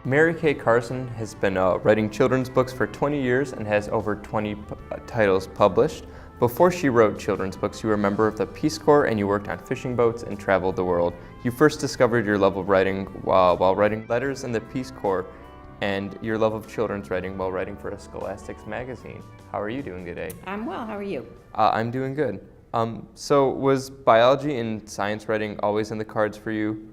Mary Kay Carson has been writing children's books for 20 years and has over 20 titles published. Before she wrote children's books, you were a member of the Peace Corps and you worked on fishing boats and traveled the world. You first discovered your love of writing while writing letters in the Peace Corps and your love of children's writing while writing for a Scholastics magazine. How are you doing today? I'm well. How are you? I'm doing good. So was biology and science writing always in the cards for you?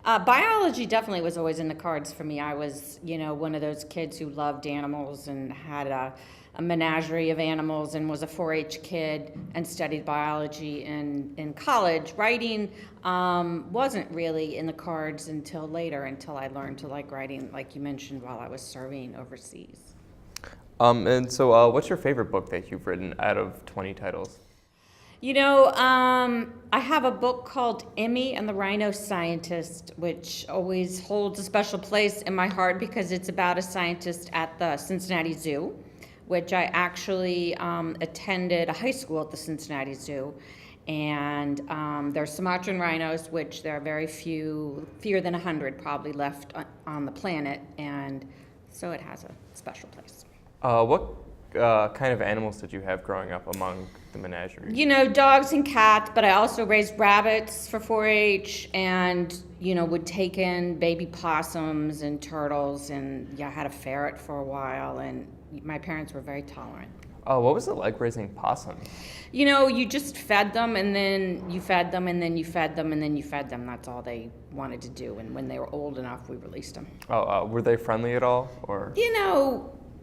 Biology definitely was always in the cards for me. I was, one of those kids who loved animals and had a menagerie of animals and was a 4-H kid and studied biology in college. Writing wasn't really in the cards until later, until I learned to like writing, like you mentioned, while I was serving overseas. And so what's your favorite book that you've written out of 20 titles? I have a book called Emmy and the Rhino Scientist, which always holds a special place in my heart because it's about a scientist at the Cincinnati Zoo, which I actually attended a high school at the Cincinnati Zoo. And there's Sumatran rhinos, which there are very fewer than 100 probably left on the planet, and so it has a special place. What kind of animals did you have growing up among the menagerie? Dogs and cats, but I also raised rabbits for 4-H and, would take in baby possums and turtles, and I had a ferret for a while, and my parents were very tolerant. What was it like raising possums? You just fed them, and then you fed them, and then you fed them, and then you fed them. That's all they wanted to do, and when they were old enough, we released them. Were they friendly at all, or?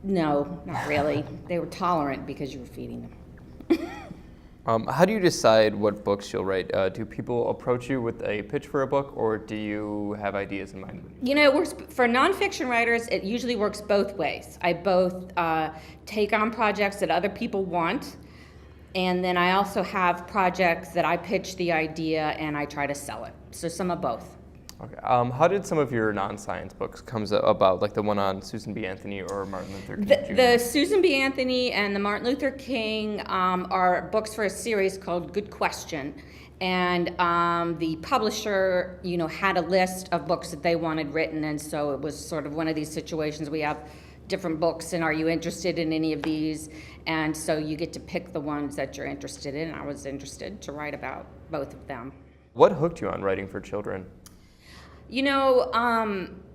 No, not really. They were tolerant because you were feeding them. How do you decide what books you'll write? Do people approach you with a pitch for a book, or do you have ideas in mind? It works for nonfiction writers. It usually works both ways. I both take on projects that other people want, and then I also have projects that I pitch the idea and I try to sell it. So some of both. Okay. How did some of your non-science books come about, like the one on Susan B. Anthony or Martin Luther King Jr.? The Susan B. Anthony and the Martin Luther King are books for a series called Good Question. And the publisher, had a list of books that they wanted written, and so it was sort of one of these situations. We have different books, and are you interested in any of these? And so you get to pick the ones that you're interested in. I was interested to write about both of them. What hooked you on writing for children?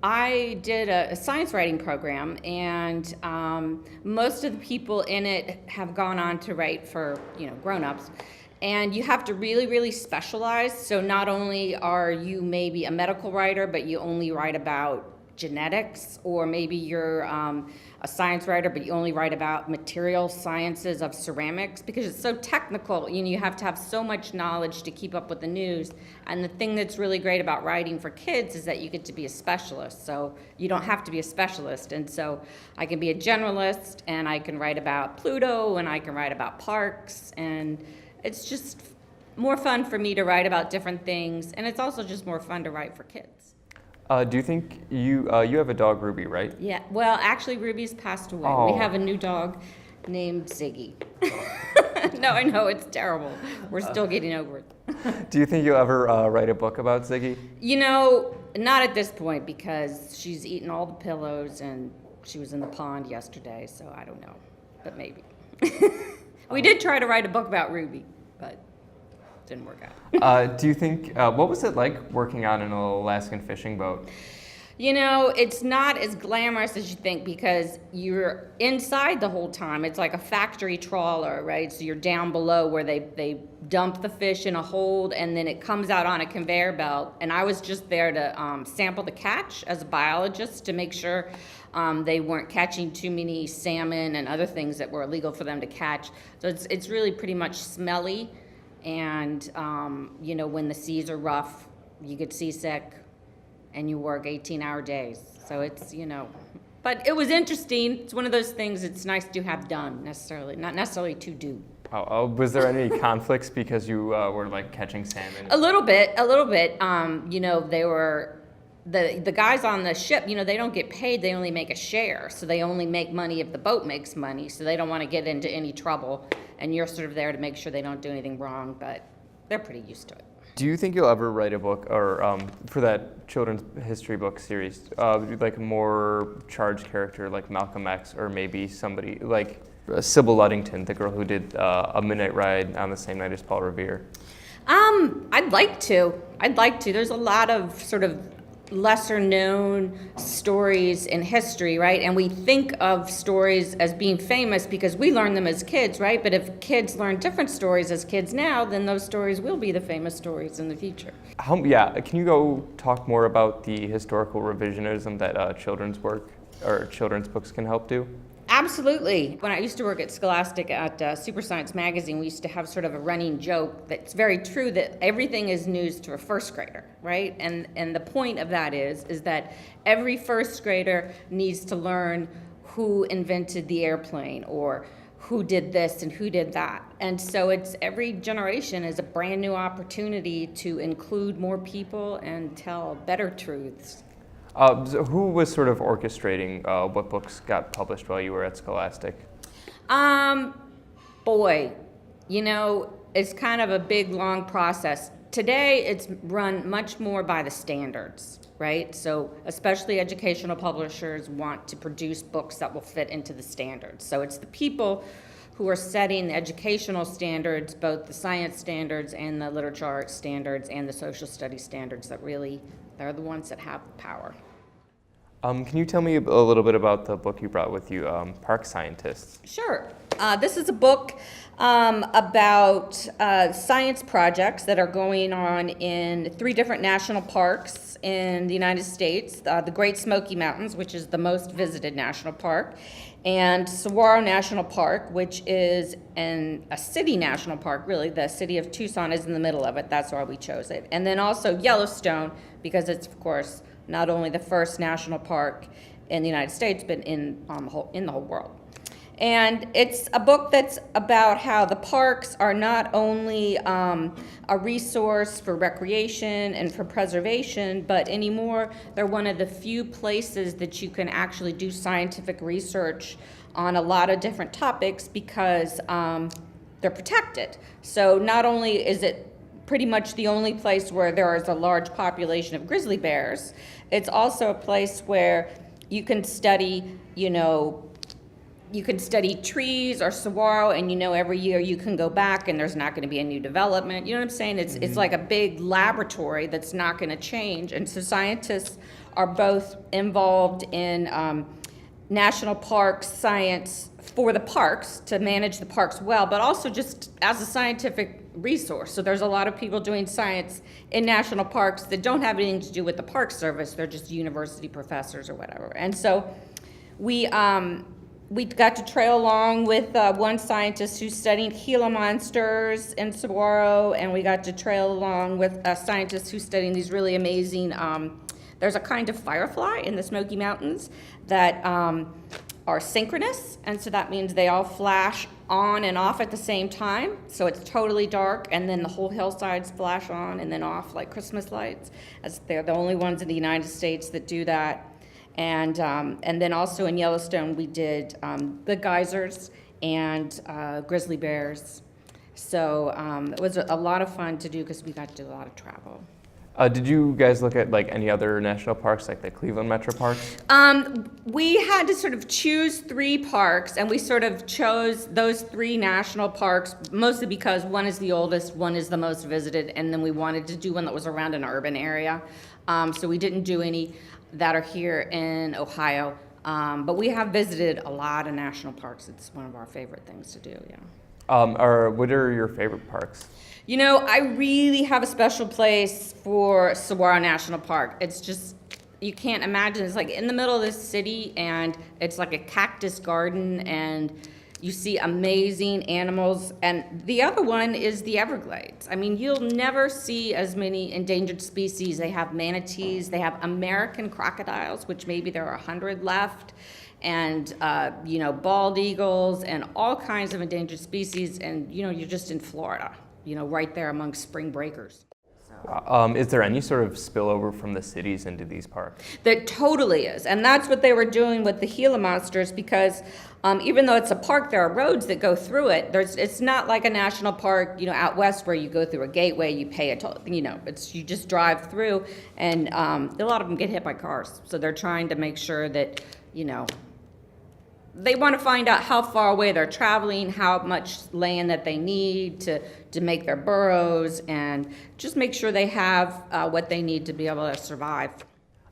I did a science writing program, and most of the people in it have gone on to write for, grown-ups. And you have to really, really specialize. So not only are you maybe a medical writer, but you only write about genetics, or maybe you're a science writer, but you only write about material sciences of ceramics, because it's so technical. You have to have so much knowledge to keep up with the news. And the thing that's really great about writing for kids is that you get to be a specialist. So you don't have to be a specialist. And so I can be a generalist, and I can write about Pluto, and I can write about parks, and it's just more fun for me to write about different things. And it's also just more fun to write for kids. Do you think you have a dog, Ruby, right? Yeah, well, actually, Ruby's passed away. Oh. We have a new dog named Ziggy. No, I know, it's terrible. We're still getting over it. Do you think you'll ever write a book about Ziggy? Not at this point, because she's eaten all the pillows and she was in the pond yesterday, so I don't know, but maybe. We did try to write a book about Ruby, but didn't work out. Do you think, what was it like working on an Alaskan fishing boat? It's not as glamorous as you think, because you're inside the whole time. It's like a factory trawler, right? So you're down below where they dump the fish in a hold, and then it comes out on a conveyor belt. And I was just there to sample the catch as a biologist to make sure they weren't catching too many salmon and other things that were illegal for them to catch. So it's really pretty much smelly. And, when the seas are rough, you get seasick and you work 18-hour days. So it's, but it was interesting. It's one of those things it's nice to have done, not necessarily to do. Was there any conflicts because you were like catching salmon? A little bit. They were, the guys on the ship, they don't get paid, they only make a share. So they only make money if the boat makes money. So they don't want to get into any trouble. And you're sort of there to make sure they don't do anything wrong. But they're pretty used to it. Do you think you'll ever write a book, or for that children's history book series, like a more charged character like Malcolm X, or maybe somebody like Sybil Luddington, the girl who did A Midnight Ride on the same night as Paul Revere? I'd like to. There's a lot of sort of lesser known stories in history, right? And we think of stories as being famous because we learn them as kids, right? But if kids learn different stories as kids now, then those stories will be the famous stories in the future. Can you go talk more about the historical revisionism that children's work or children's books can help do? Absolutely. When I used to work at Scholastic at Super Science Magazine, we used to have sort of a running joke that's very true, that everything is news to a first grader, right? And the point of that is that every first grader needs to learn who invented the airplane, or who did this and who did that. And so it's every generation is a brand new opportunity to include more people and tell better truths. So who was sort of orchestrating what books got published while you were at Scholastic? Boy, it's kind of a big, long process. Today, it's run much more by the standards, right? So especially educational publishers want to produce books that will fit into the standards. So it's the people who are setting the educational standards, both the science standards and the literature arts standards and the social studies standards, that really, they're the ones that have the power. Can you tell me a little bit about the book you brought with you, Park Scientists? Sure. This is a book about science projects that are going on in 3 different national parks in the United States. The Great Smoky Mountains, which is the most visited national park, and Saguaro National Park, which is a city national park, really. The city of Tucson is in the middle of it. That's why we chose it. And then also Yellowstone, because it's, of course, not only the first national park in the United States, but in the whole world. And it's a book that's about how the parks are not only a resource for recreation and for preservation, but anymore they're one of the few places that you can actually do scientific research on a lot of different topics, because they're protected. So not only is it pretty much the only place where there is a large population of grizzly bears, it's also a place where you can study, trees or saguaro, and every year you can go back and there's not going to be a new development. You know what I'm saying? It's like a big laboratory that's not going to change. And so scientists are both involved in national parks science for the parks, to manage the parks well, but also just as a scientific resource. So there's a lot of people doing science in national parks that don't have anything to do with the Park Service. They're just university professors or whatever. And so we got to trail along with one scientist who's studying Gila monsters in saguaro, and we got to trail along with a scientist who's studying these really amazing, there's a kind of firefly in the Smoky Mountains that are synchronous, and so that means they all flash on and off at the same time. So it's totally dark, and then the whole hillsides flash on and then off like Christmas lights. As they're the only ones in the United States that do that. And then also in Yellowstone, we did the geysers and grizzly bears. So it was a lot of fun to do because we got to do a lot of travel. Did you guys look at any other national parks, like the Cleveland Metro Parks? We had to sort of choose 3 parks, and we sort of chose those 3 national parks mostly because one is the oldest, one is the most visited, and then we wanted to do one that was around an urban area. So we didn't do any that are here in Ohio, but we have visited a lot of national parks. It's one of our favorite things to do, yeah. What are your favorite parks? I really have a special place for Saguaro National Park. It's just, you can't imagine. It's like in the middle of this city, and it's like a cactus garden, and you see amazing animals. And the other one is the Everglades. I mean, you'll never see as many endangered species. They have manatees, they have American crocodiles, which maybe there are 100 left, and bald eagles and all kinds of endangered species. And you're just in Florida, right there among spring breakers. Is there any sort of spillover from the cities into these parks? There totally is, and that's what they were doing with the Gila monsters, because even though it's a park, there are roads that go through it. It's not like a national park, out west where you go through a gateway, you pay a toll, you just drive through, and a lot of them get hit by cars. So they're trying to make sure that, they want to find out how far away they're traveling, how much land that they need to make their burrows, and just make sure they have what they need to be able to survive.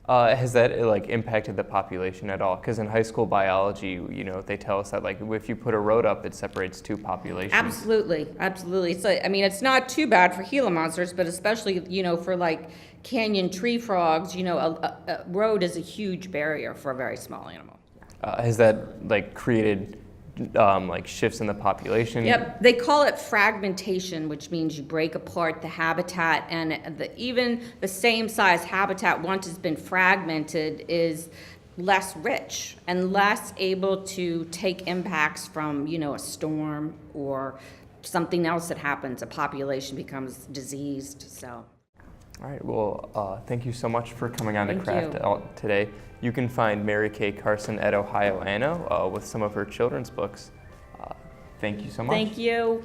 Has that impacted the population at all? Because in high school biology, they tell us that if you put a road up, it separates two populations. Absolutely. So it's not too bad for Gila monsters, but especially for canyon tree frogs, a road is a huge barrier for a very small animal. Has that created shifts in the population? Yep, they call it fragmentation, which means you break apart the habitat, and even the same size habitat, once it's been fragmented, is less rich and less able to take impacts from, a storm or something else that happens. A population becomes diseased, so. All right, well, thank you so much for coming on to Craft you. today. You can find Mary Kay Carson at Ohio Anno with some of her children's books. Thank you so much. Thank you.